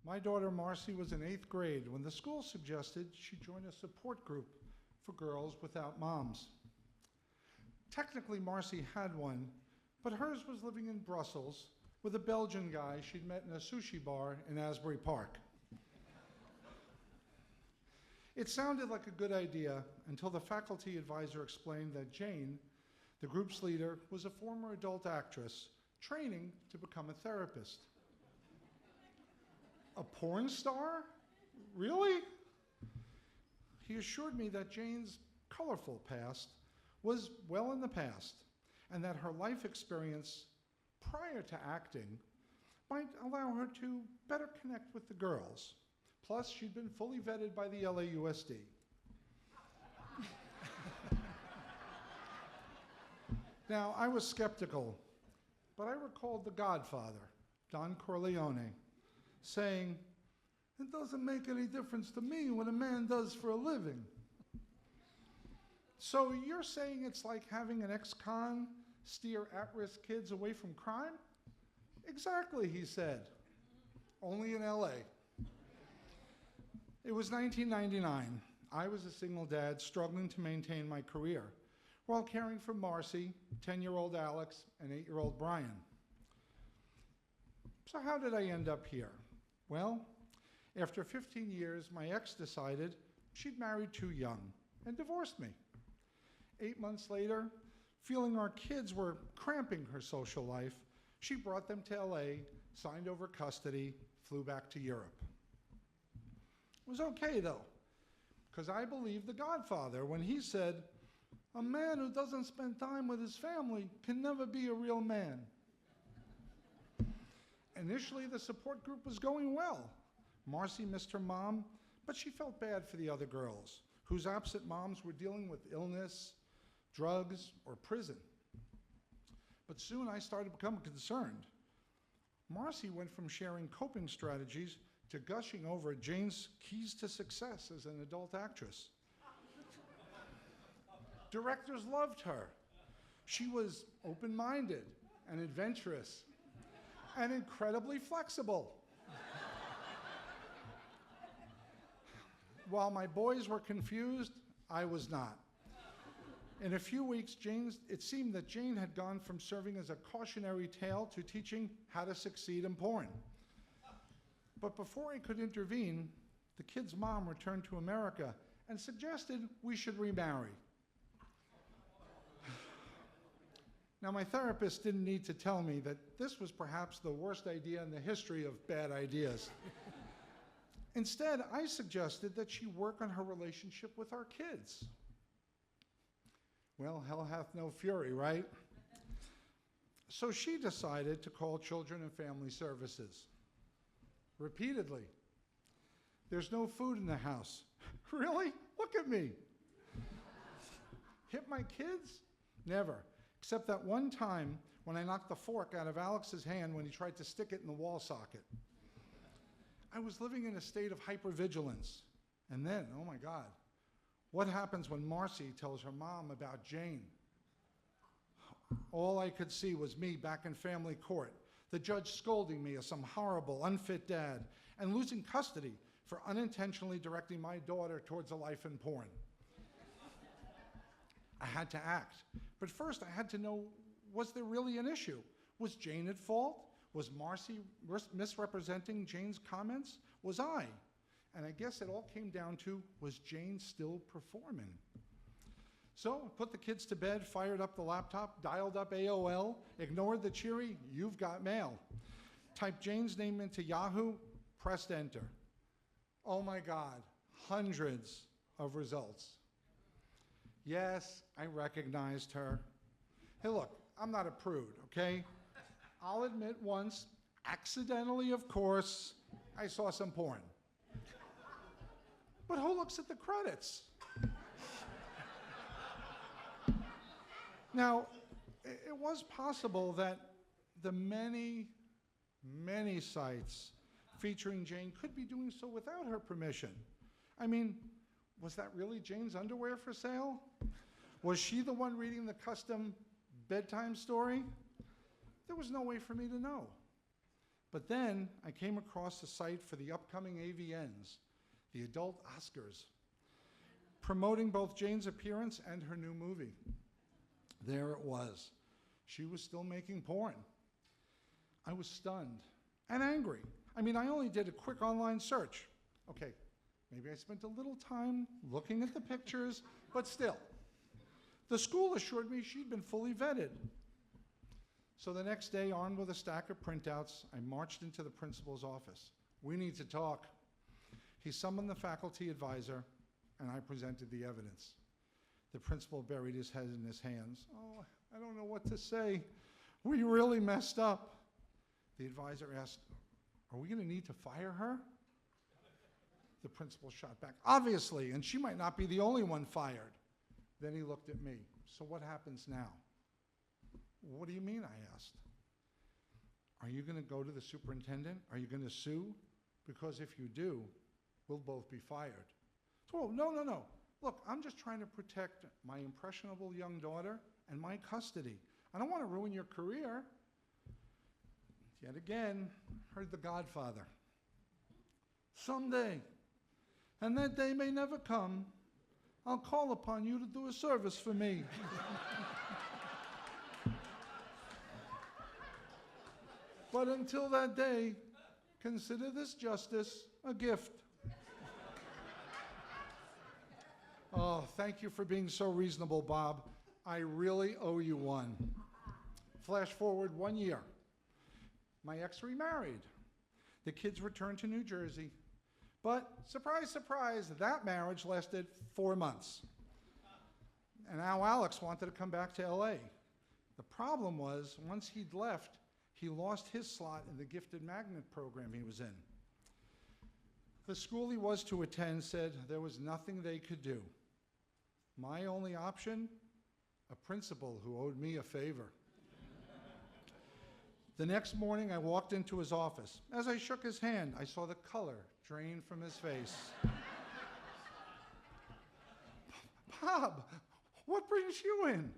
My daughter Marcy was in 8th grade when the school suggested she join a support group for girls without moms. Technically, Marcy had one, but hers was living in Brussels with a Belgian guy she'd met in a sushi bar in Asbury Park. It sounded like a good idea until the faculty advisor explained that Jane, the group's leader, was a former adult actress training to become a therapist. A porn star? Really? He assured me that Jane's colorful past was well in the past, and that her life experience prior to acting might allow her to better connect with the girls. Plus, she'd been fully vetted by the LAUSD. Now, I was skeptical, but I recalled the Godfather, Don Corleone, saying, "It doesn't make any difference to me what a man does for a living." So you're saying it's like having an ex-con steer at-risk kids away from crime? Exactly, he said. Only in LA. It was 1999. I was a single dad struggling to maintain my career while caring for Marcy, 10-year-old Alex, and 8-year-old Brian. So how did I end up here? Well, after 15 years, my ex decided she'd married too young and divorced me. 8 months later, feeling our kids were cramping her social life, she brought them to LA, signed over custody, flew back to Europe. It was okay though, because I believed the Godfather when he said, "A man who doesn't spend time with his family can never be a real man." Initially, the support group was going well. Marcy missed her mom, but she felt bad for the other girls, whose absent moms were dealing with illness, drugs, or prison. But soon I started to become concerned. Marcy went from sharing coping strategies to gushing over Jane's keys to success as an adult actress. Directors loved her. She was open-minded and adventurous and incredibly flexible. While my boys were confused, I was not. In a few weeks, it seemed that Jane had gone from serving as a cautionary tale to teaching how to succeed in porn. But before I could intervene, the kid's mom returned to America and suggested we should remarry. Now, my therapist didn't need to tell me that this was perhaps the worst idea in the history of bad ideas. Instead, I suggested that she work on her relationship with our kids. Well, hell hath no fury, right? So she decided to call Children and Family Services. Repeatedly. "There's no food in the house." Really? Look at me. Hit my kids? Never. Except that one time when I knocked the fork out of Alex's hand when he tried to stick it in the wall socket. I was living in a state of hypervigilance. And then, oh my God, what happens when Marcy tells her mom about Jane? All I could see was me back in family court, the judge scolding me as some horrible, unfit dad, and losing custody for unintentionally directing my daughter towards a life in porn. I had to act. But first, I had to know, was there really an issue? Was Jane at fault? Was Marcy misrepresenting Jane's comments? Was I? And I guess it all came down to, was Jane still performing? So I put the kids to bed, fired up the laptop, dialed up AOL, ignored the cheery, "You've got mail." Typed Jane's name into Yahoo, pressed enter. Oh my God, hundreds of results. Yes, I recognized her. Hey, look, I'm not a prude, okay? I'll admit once, accidentally of course, I saw some porn. But who looks at the credits? Now, it was possible that the many, many sites featuring Jane could be doing so without her permission. I mean, was that really Jane's underwear for sale? Was she the one reading the custom bedtime story? There was no way for me to know. But then I came across the site for the upcoming AVNs, the Adult Oscars, promoting both Jane's appearance and her new movie. There it was. She was still making porn. I was stunned and angry. I mean, I only did a quick online search. Okay, maybe I spent a little time looking at the pictures, but still. The school assured me she'd been fully vetted. So the next day, armed with a stack of printouts, I marched into the principal's office. We need to talk. He summoned the faculty advisor, and I presented the evidence. The principal buried his head in his hands. Oh, I don't know what to say. We really messed up. The advisor asked, are we going to need to fire her? The principal shot back, obviously, and she might not be the only one fired. Then he looked at me. So what happens now? What do you mean, I asked. Are you going to go to the superintendent? Are you going to sue? Because if you do, we'll both be fired. Oh, no. Look, I'm just trying to protect my impressionable young daughter and my custody. I don't want to ruin your career. Yet again, heard the Godfather. Someday, and that day may never come, I'll call upon you to do a service for me. But until that day, consider this justice a gift. Oh, thank you for being so reasonable, Bob. I really owe you one. Flash forward 1 year. My ex remarried. The kids returned to New Jersey. But surprise, surprise, that marriage lasted 4 months. And now Alex wanted to come back to LA. The problem was, once he'd left, he lost his slot in the gifted magnet program he was in. The school he was to attend said there was nothing they could do. My only option? A principal who owed me a favor. The next morning, I walked into his office. As I shook his hand, I saw the color drain from his face. Bob, what brings you in?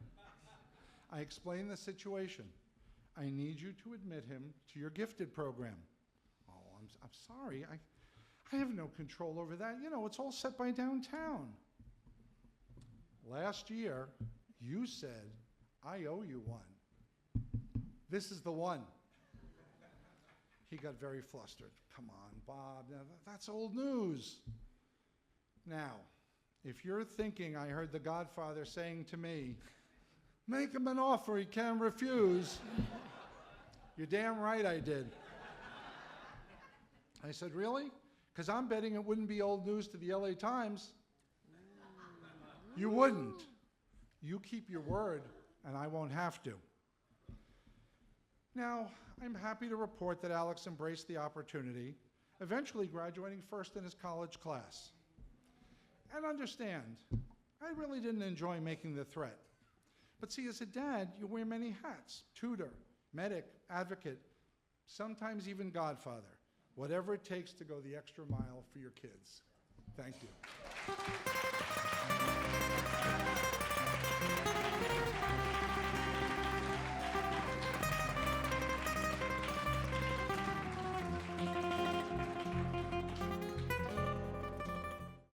I explained the situation. I need you to admit him to your gifted program. Oh, I'm sorry. I have no control over that. You know, it's all set by downtown. Last year, you said, I owe you one. This is the one. He got very flustered. Come on, Bob, now that's old news. Now, if you're thinking I heard the Godfather saying to me, make him an offer he can't refuse, you're damn right I did. I said, really? Because I'm betting it wouldn't be old news to the LA Times. You wouldn't. You keep your word, and I won't have to. Now, I'm happy to report that Alex embraced the opportunity, eventually graduating first in his college class. And understand, I really didn't enjoy making the threat. But see, as a dad, you wear many hats: tutor, medic, advocate, sometimes even godfather. Whatever it takes to go the extra mile for your kids. Thank you.